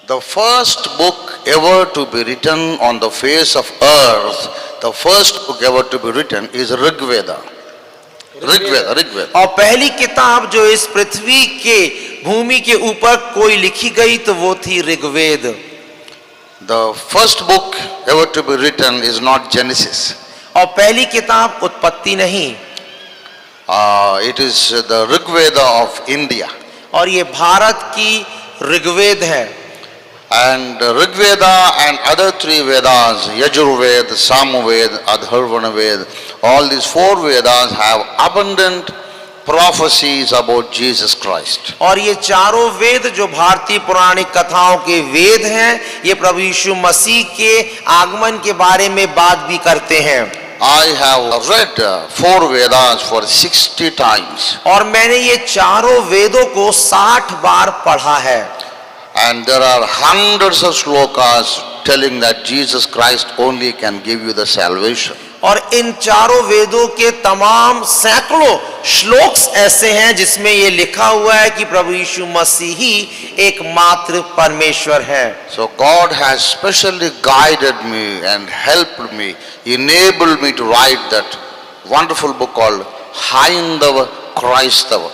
The first book ever to be written on the face of earth, the first book ever to be written is Rigveda. Rigveda. और पहली किताब जो इस पृथ्वी के भूमि के ऊपर कोई लिखी गई तो वो थी Rigveda. The first book ever to be written is not Genesis. और पहली किताब उत्पत्ति नहीं, It is the Rigveda of India. और ये भारत की ऋग्वेद है। And Rigveda and other three Vedas, Yajurved, Samaved, Adharvanaved, all these four Vedas have abundant prophecies about Jesus Christ. और ये चारों वेद जो भारतीय पौराणिक कथाओं के वेद हैं, ये प्रभु यीशु मसीह के आगमन के बारे में बात भी करते हैं। I have read four Vedas for 60 times. और मैंने ये चारों वेदों को 60 बार पढ़ा है। And there are hundreds of shlokas telling that Jesus Christ only can give you the salvation. और इन चारों वेदों के तमाम सैकड़ों श्लोक्स ऐसे हैं जिसमें ये लिखा हुआ है कि प्रभु यीशु मसीह ही एकमात्र परमेश्वर है। So God has specially guided me and helped me, enabled me to write that wonderful book called Haindava Christava,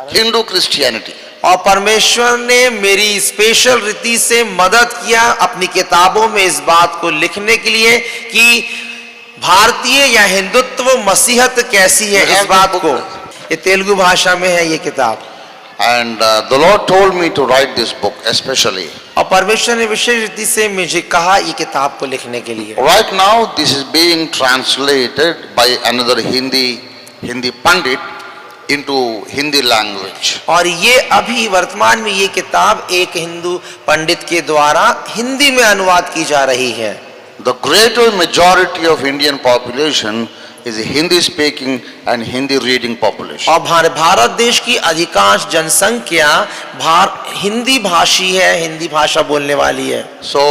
Hindu Christianity. और परमेश्वर ने मेरी स्पेशल रीति से मदद किया अपनी किताबों में इस बात को लिखने के लिए कि भारतीय या हिंदुत्व मसीहत कैसी है, इस बात को। ये तेलुगु भाषा में है ये किताब। And the Lord told me to write this book especially. और परमेश्वर ने विशेष रीति से मुझे कहा ये किताब को लिखने के लिए। Right now this is being translated by another Hindi Pandit into Hindi language. और ये अभी वर्तमान में ये किताब एक हिंदू पंडित के द्वारा हिंदी में अनुवाद की जा रही है। The greater majority of Indian population is a Hindi speaking and Hindi reading population. और भारत देश की अधिकांश जनसंख्या हिंदी भाषी है, हिंदी भाषा बोलने वाली है। So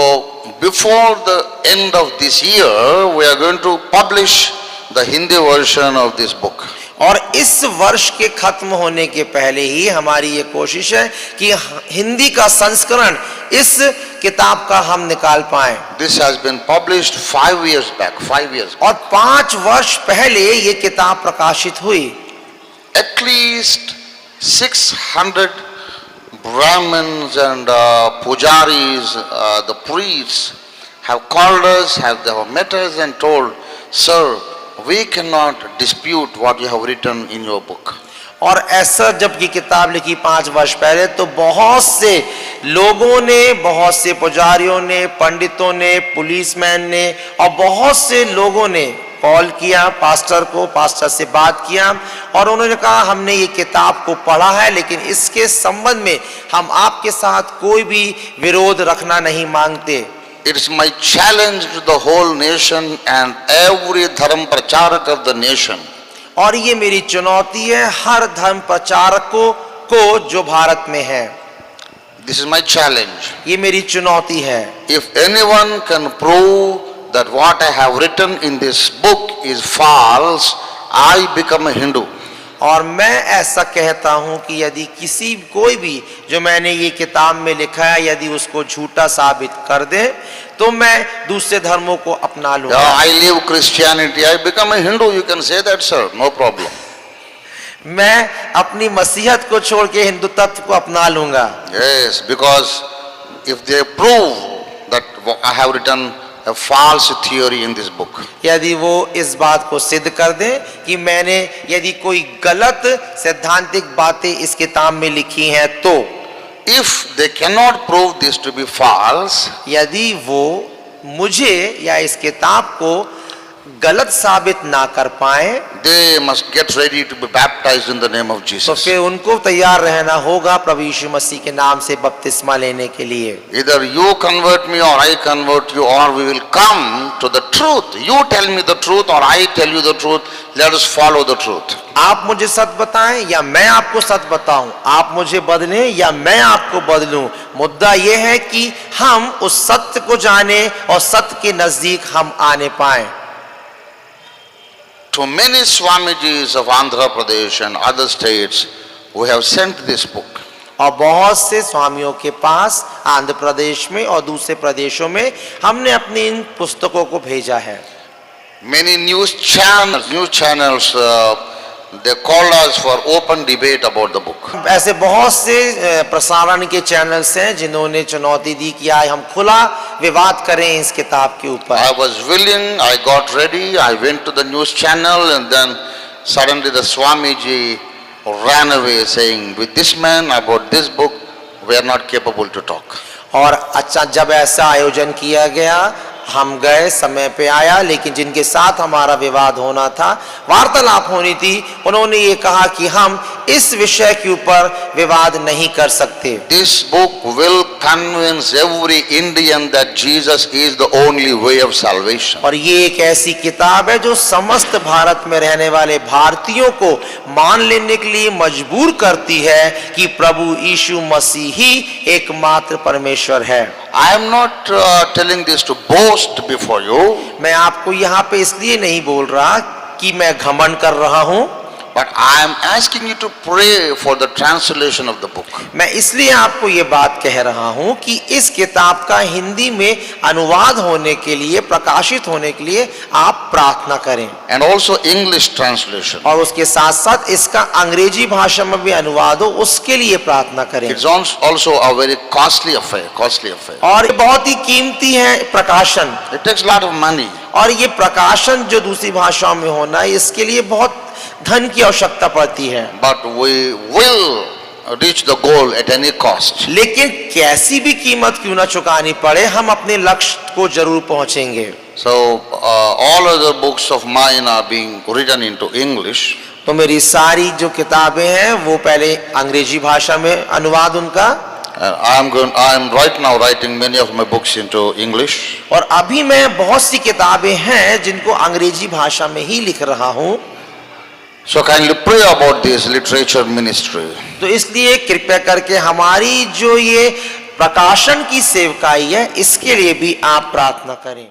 before the end of this year we are going to publish the Hindi version of this book. और इस वर्ष के खत्म होने के पहले ही हमारी ये कोशिश है कि हिंदी का संस्करण इस किताब का हम निकाल पाएं। This has been published 5 years back, 5 years. और 5 वर्ष पहले ये किताब प्रकाशित हुई। At least 600 Brahmins and pujaris, the priests have called us, they have met us and told, sir, we cannot dispute what you have written in your book. और ऐसा जब की किताब लिखी 5 वर्ष पहले तो बहुत से लोगों ने, बहुत से पुजारियों ने, पंडितों ने, पुलिसमैन ने और बहुत से लोगों ने कॉल किया पास्टर को, पास्टर से बात किया और उन्होंने कहा हमने ये किताब को पढ़ा है लेकिन इसके संबंध में हम आपके साथ कोई भी विरोध रखना नहीं मांगते। It's my challenge to the whole nation and every धर्म प्रचारक of the nation. और ये मेरी चुनौती है हर धर्म प्रचारकों को जो भारत में है। This is my challenge. ये मेरी चुनौती है। If anyone can prove that what I have written in this book is false, I become a Hindu. और मैं ऐसा कहता हूं कि यदि कोई भी जो मैंने ये किताब में लिखा है यदि उसको झूठा साबित कर दे तो मैं दूसरे धर्मों को अपना लूंगा। I leave Christianity, I become a Hindu. You can say that, sir, no problem. मैं अपनी मसीहत को छोड़ के हिंदू तत्व को अपना लूंगा। Yes, because if they prove that I have written a false theory in this book, यदि वो इस बात को सिद्ध कर दें कि मैंने यदि कोई गलत सैद्धांतिक बातें इस किताब में लिखी हैं तो if they cannot prove this to be false, यदि वो मुझे या इस किताब को गलत साबित ना कर पाए they must get ready to be baptized in the name of Jesus. तो फिर उनको तैयार रहना होगा प्रभु यीशु मसीह के नाम से बपतिस्मा लेने के लिए। Either you convert me or I convert you, or we will come to the truth. You tell me the truth or I tell you the truth. Let us follow the truth. आप मुझे सत्य बताएं या मैं आपको सत्य बताऊं, आप मुझे बदलें या मैं आपको बदलूं, मुद्दा यह है कि हम उस सत्य को जाने और सत्य के नजदीक हम आने पाएं। To many Swamijis of Andhra Pradesh and other states, we have sent this book. और बहुत से स्वामियों के पास आंध्र प्रदेश में और दूसरे प्रदेशों में हमने अपनी इन पुस्तकों को भेजा है। Many news channels, they called us for open debate about the book. ऐसे बहुत से प्रसारण के चैनल्स हैं जिन्होंने चुनौती दी कि आए हम खुला विवाद करें इस किताब के ऊपर। I was willing, I got ready, I went to the news channel, and then suddenly the Swamiji ran away saying, with this man about this book, we are not capable to talk. और अच्छा, जब ऐसा आयोजन किया गया हम गए, समय पे आया, लेकिन जिनके साथ हमारा विवाद होना था, वार्तालाप होनी थी, उन्होंने ये कहा कि हम इस विषय के ऊपर विवाद नहीं कर सकते। This book will convince every Indian that Jesus is the only way of salvation. और ये एक ऐसी किताब है जो समस्त भारत में रहने वाले भारतीयों को मान लेने के लिए मजबूर करती है कि प्रभु यीशु मसीह ही एकमात्र परमेश्वर है। I am not telling this to boast before you, मैं आपको यहाँ पे इसलिए नहीं बोल रहा कि मैं घमंड कर रहा हूँ, but I am asking you to pray for the translation of the book. मैं इसलिए आपको ये बात कह रहा हूँ कि इस किताब का हिंदी में अनुवाद होने के लिए, प्रकाशित होने के लिए आप प्रार्थना करें, And also English translation. और उसके साथ साथ इसका अंग्रेजी भाषा में भी अनुवाद हो उसके लिए प्रार्थना करें। It's also a very costly affair. और ये बहुत ही कीमती है प्रकाशन, It takes a lot of money. और ये प्रकाशन जो दूसरी भाषाओं में होना है इसके लिए बहुत धन की आवश्यकता पड़ती है। But we will reach the goal at any cost. लेकिन कैसी भी कीमत क्यों ना चुकानी पड़े, हम अपने लक्ष्य को जरूर पहुंचेंगे। So all other books of mine are being written into English. तो मेरी सारी जो किताबें हैं वो पहले अंग्रेजी भाषा में अनुवाद उनका, I am right now writing many of my books into English. और अभी मैं बहुत सी किताबें हैं जिनको अंग्रेजी भाषा में ही लिख रहा हूँ। So kindly pray about this literature ministry. तो इसलिए कृपया करके हमारी जो ये प्रकाशन की सेवकाई है इसके लिए भी आप प्रार्थना करें।